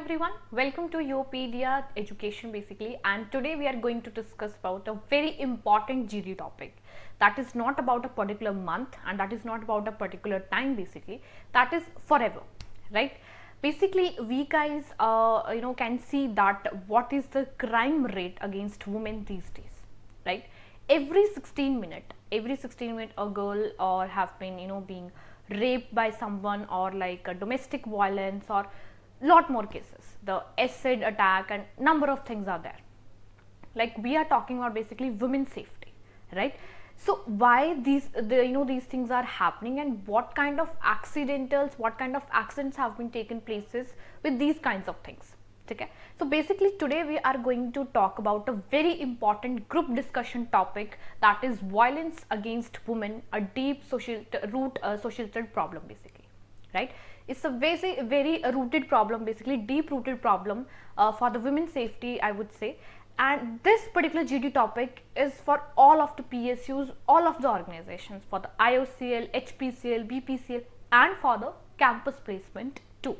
everyone, welcome to YourPedia education basically, and today we are going to discuss about a very important GD topic that is not about a particular month and that is not about a particular time basically, that is forever, right? Basically we guys can see that what is the crime rate against women these days, right? Every 16 minutes a girl or have been being raped by someone, or like a domestic violence, or lot more cases, the acid attack, and number of things are there. Like we are talking about basically women's safety, right? So why these things are happening, and what kind of accidents have been taken places with these kinds of things. Okay, so basically today we are going to talk about a very important group discussion topic, that is violence against women, a deep societal problem basically, right? It's a very rooted problem, basically deep rooted problem for the women's safety, I would say. And this particular GD topic is for all of the PSUs, all of the organizations, for the IOCL, HPCL, BPCL, and for the campus placement too,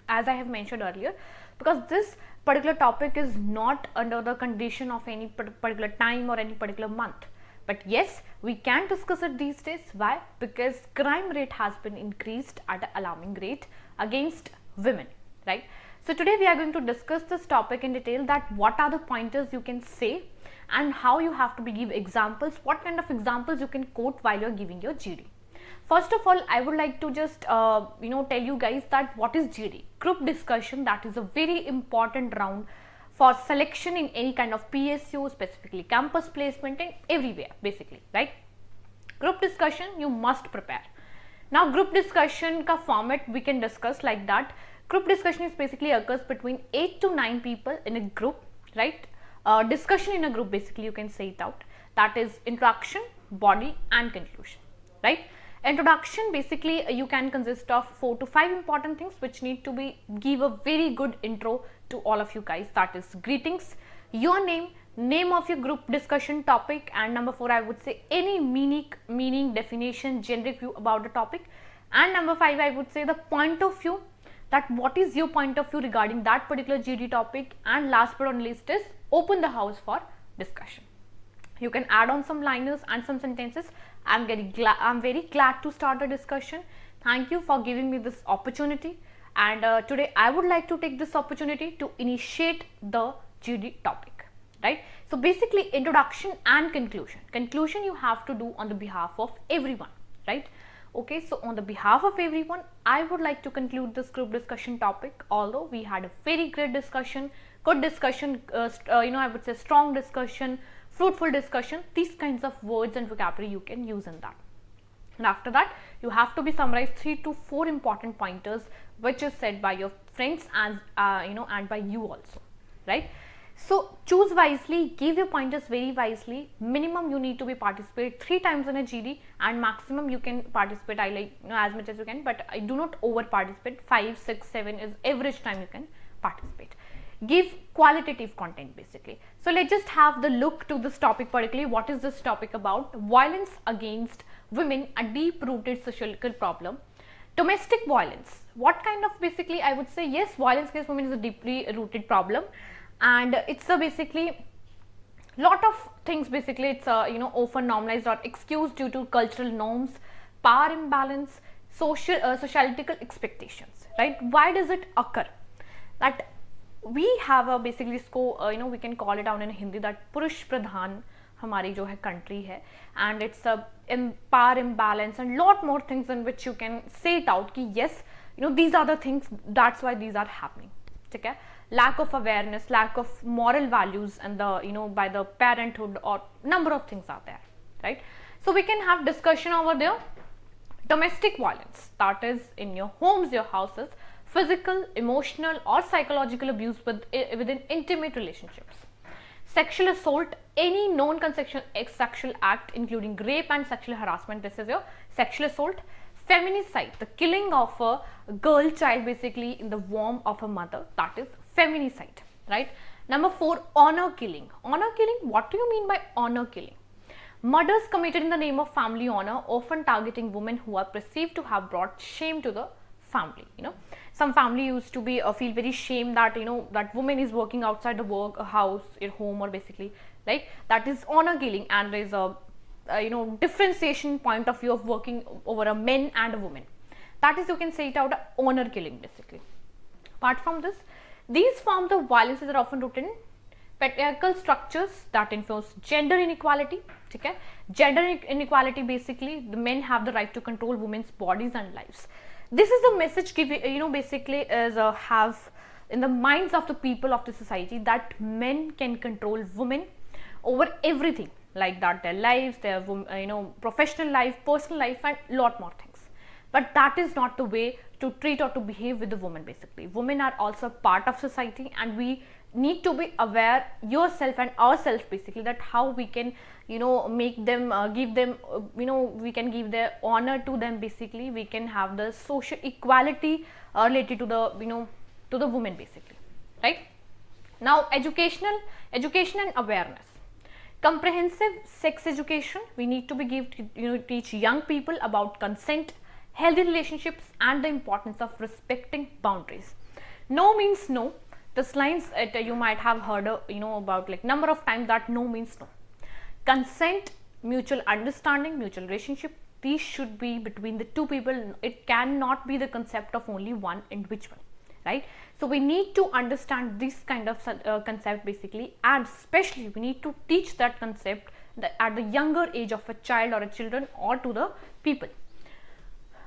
as I have mentioned earlier, because this particular topic is not under the condition of any particular time or any particular month. But yes, we can discuss it these days. Why? Because crime rate has been increased at an alarming rate against women, right? So today we are going to discuss this topic in detail, that what are the pointers you can say and how you have to give examples, what kind of examples you can quote while you're giving your GD. First of all, I would like to just tell you guys that what is GD? Group discussion, that is a very important round for selection in any kind of PSU, specifically campus placement, and everywhere basically, right? Group discussion you must prepare. Now group discussion ka format we can discuss like that. Group discussion is basically occurs between 8 to 9 people in a group, right? Discussion in a group, basically you can say it out, that is introduction, body, and conclusion, right? Introduction, basically you can consist of 4 to 5 important things which need to be give a very good intro to all of you guys, that is greetings, your name of your group discussion topic, and number 4 I would say any meaning definition, generic view about the topic, and number 5 I would say the point of view, that what is your point of view regarding that particular GD topic, and last but not least is open the house for discussion. You can add on some liners and some sentences. I'm very glad to start the discussion. Thank you for giving me this opportunity, and today I would like to take this opportunity to initiate the GD topic, right? So basically introduction and conclusion. Conclusion you have to do on the behalf of everyone, right? Okay, so on the behalf of everyone, I would like to conclude this group discussion topic. Although we had a very great discussion, good discussion, I would say strong discussion, fruitful discussion, these kinds of words and vocabulary you can use in that. And after that, you have to be summarized 3 to 4 important pointers which is said by your friends and and by you also, right? So choose wisely, give your pointers very wisely. Minimum you need to be participate 3 times in a GD, and maximum you can participate as much as you can, but I do not over participate. 5, 6, 7 is average time you can participate. Give qualitative content basically. So let's just have the look to this topic particularly. What is this topic about? Violence against women, a deep rooted social problem. Domestic violence, what kind of, basically I would say yes, violence against women is a deeply rooted problem, and it's a basically lot of things, basically it's often normalized or excused due to cultural norms, power imbalance, societal expectations, right? Why does it occur? That we have a basically we can call it down in Hindi that Purush Pradhan हमारी जो है country है, and it's a power imbalance and lot more things in which you can say it out कि yes, these are the things, that's why these are happening. ठीक है? Lack of awareness, lack of moral values, and the by the parenthood, or number of things are there, right? So we can have discussion over there. Domestic violence, that is in your homes, your houses, physical, emotional, or psychological abuse within intimate relationships. Sexual assault, any non-consensual sexual act including rape and sexual harassment, this is your sexual assault. Feminicide, the killing of a girl child basically in the womb of a mother, that is feminicide, right? Number 4, honor killing. Honor killing, what do you mean by honor killing? Murders committed in the name of family honor, often targeting women who are perceived to have brought shame to the family. Some family used to be feel very shame that that woman is working outside the work house, at home, or basically like that is honor killing, and there is a differentiation point of view of working over a men and a woman. That is, you can say it out, honor killing basically. Apart from this, these forms of violences are often rooted in patriarchal structures that enforce gender inequality. Okay? Gender inequality, basically the men have the right to control women's bodies and lives. This is the message given, basically is have in the minds of the people of the society that men can control women over everything, like that their lives, their professional life, personal life, and lot more things. But that is not the way to treat or to behave with the woman. Basically, women are also part of society, and we need to be aware yourself and ourselves basically that how we can make them give them we can give their honor to them. Basically, we can have the social equality related to the to the women basically, right? Now, education and awareness. Comprehensive sex education, we need to be teach young people about consent, healthy relationships, and the importance of respecting boundaries. No means no. This lines you might have heard about like number of times that no means no. Consent, mutual understanding, mutual relationship, these should be between the two people. It cannot be the concept of only one individual, right? So we need to understand this kind of concept basically, and especially we need to teach that concept at the younger age of a child or a children or to the people.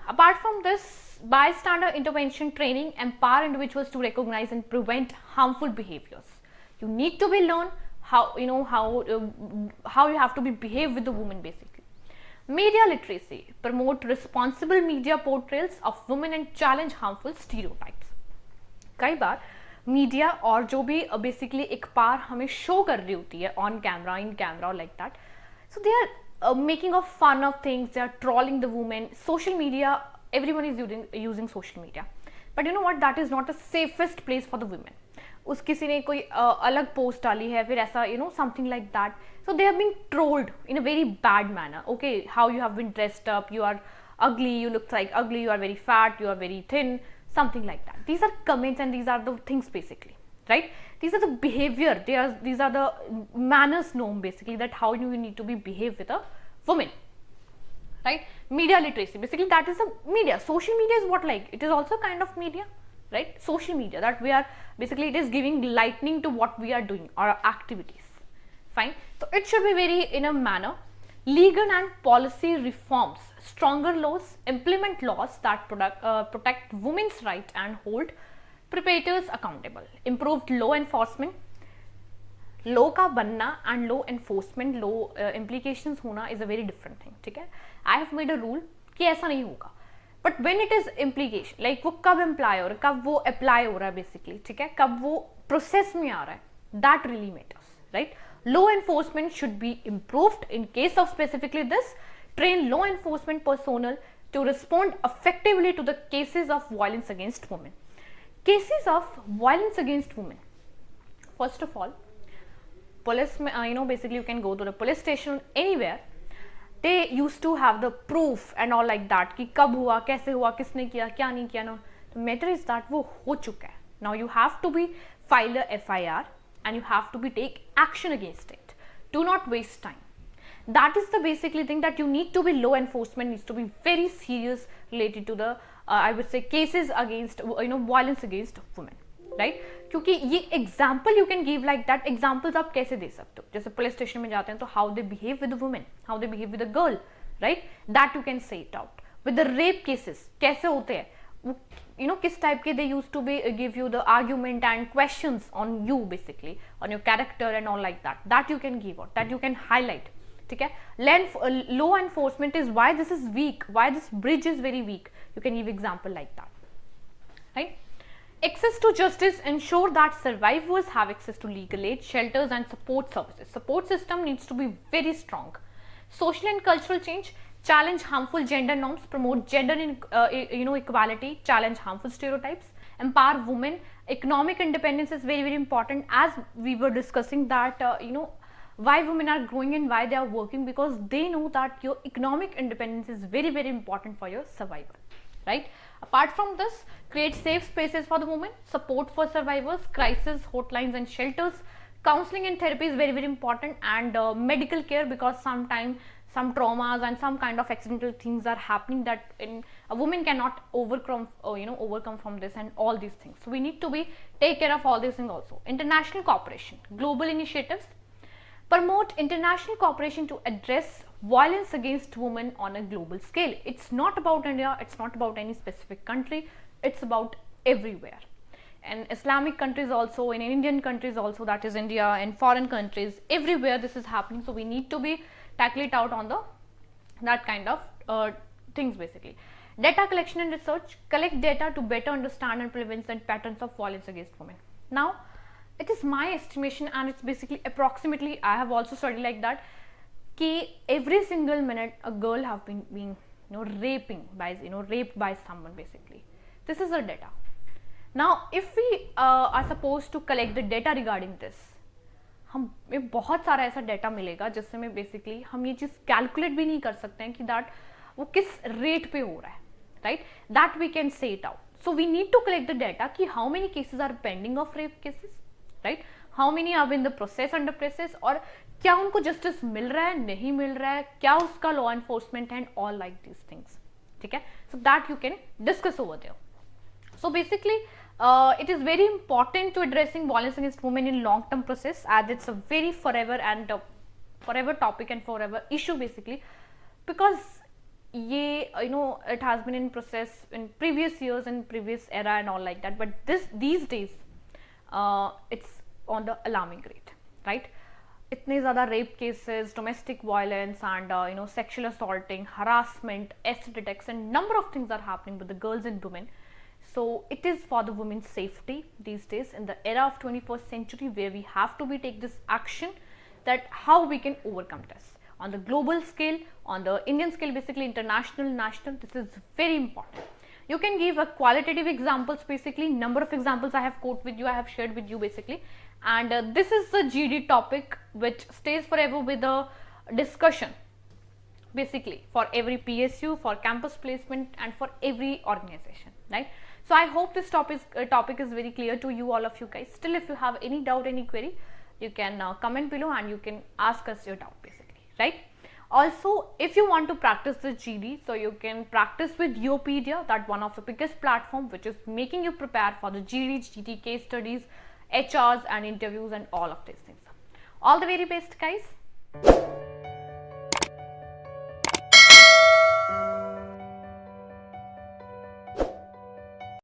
Apart from this, bystander intervention training empower individuals to recognize and prevent harmful behaviors. You need to be learn how how you have to be behave with the woman basically. Media literacy, promote responsible media portrayals of women and challenge harmful stereotypes. कई बार media और जो भी basically एक बार हमें show कर रही होती है ऑन कैमरा, इन कैमरा और like that, so they are making of fun of things, they are trolling the women. Social media, everyone is using social media, but you know what, that is not the safest place for the women. उस किसी ने कोई अलग post डाली है, फिर ऐसा something like that, so they have been trolled in a very bad manner. Okay, how you have been dressed up, you are ugly, you look like ugly, you are very fat, you are very thin, something like that. These are comments and these are the things basically, right? These are the behavior, these are the manners norm basically, that how you need to be behave with a woman, right? Media literacy, basically that is the media. Social media is what, like it is also kind of media, right? Social media, that we are basically, it is giving lightning to what we are doing, our activities, fine. So it should be very in a manner. Legal and policy reforms, stronger laws, implement laws that protect women's rights and hold perpetrators accountable. Improved law enforcement, law का बनना and law enforcement, law implications होना is a very different thing, ठीक है? I have made a rule कि ऐसा नहीं होगा, but when it is implication, like वो कब imply हो रहा है, कब वो apply हो रहा है basically, ठीक है? कब वो process में आ रहा है, that really matters, right? Law enforcement should be improved. In case of specifically this, train law enforcement personnel to respond effectively to the cases of violence against women. Cases of violence against women. First of all, police, basically you can go to the police station anywhere. They used to have the proof and all like that कि कब हुआ, कैसे हुआ, किसने किया, क्या नहीं किया. No, the matter is that वो हो चुका है. Now you have to be file a FIR and you have to be take action against it. Do not waste time. That is the basically thing, that you need to be, law enforcement needs to be very serious related to the I would say cases against violence against women, right? क्योंकि ये example you can give like that, examples आप कैसे दे सकते हो, जैसे police station में जाते हैं तो how they behave with the women, how they behave with the girl, right? That you can say it out. With the rape cases कैसे होते हैं, किस type के they used to be give you the argument and questions on you basically, on your character and all like that. That you can give out, that you can highlight. ठीक है? Law enforcement is why this is weak, why this bridge is very weak. You can give example like that, right? Access to justice, ensure that survivors have access to legal aid, shelters and support services. Support system needs to be very strong. Social and cultural change, challenge harmful gender norms, promote gender equality, challenge harmful stereotypes, empower women. Economic independence is very, very important, as we were discussing that why women are growing and why they are working, because they know that your economic independence is very, very important for your survival, right? Apart from this, create safe spaces for the women, support for survivors, crisis hotlines and shelters, counseling and therapy is very important, and medical care, because sometimes some traumas and some kind of accidental things are happening that a woman cannot overcome from this, and all these things. So we need to take care of all these things also. International cooperation, global initiatives, promote international cooperation to address violence against women on a global scale. It's not about India, it's not about any specific country, it's about everywhere. In Islamic countries also, in Indian countries also, that is India, and foreign countries, everywhere this is happening. So we need to tackle it out on that kind of things basically. Data collection and research, collect data to better understand and prevent the patterns of violence against women. Now, it is my estimation, and it's basically approximately, I have also studied like that, कि every single minute a girl have been being raped by someone basically. This is the data. Now, if we are supposed to collect the data regarding this, हमें बहुत सारा ऐसा data मिलेगा जिससे में basically हम ये चीज़ कैलकुलेट भी नहीं कर सकते हैं कि दैट वो किस रेट पे हो रहा है, right? That we can say it out. So we need to collect the data कि how many cases are pending of rape cases, right? How many are in the process, under process, और क्या उनको justice मिल रहा है, नहीं मिल रहा है, क्या उसका लॉ एनफोर्समेंट है, and all like this things. ठीक है? So that you can discuss over there. So basically, it is very important to addressing violence against women in long-term process, as it's a very forever topic and forever issue basically, because it has been in process in previous years and previous era and all like that, but these days it's on the alarming rate, right? इतने ज़्यादा rape cases, domestic violence, and sexual assaulting, harassment, acid attacks, and number of things are happening with the girls and women. So it is for the women's safety these days in the era of 21st century, where we have to take this action, that how we can overcome this on the global scale, on the Indian scale, basically international, national. This is very important. You can give a qualitative examples, basically number of examples I have quote with you, I have shared with you basically, and this is the GD topic which stays forever with the discussion basically for every PSU, for campus placement, and for every organization, right? So I hope this topic is very clear to you, all of you guys. Still, if you have any doubt, any query, you can comment below and you can ask us your doubt basically, right? Also, if you want to practice the GD, so you can practice with YourPedia, that one of the biggest platform which is making you prepare for the GD case studies, HRs and interviews and all of these things. All the very best, guys.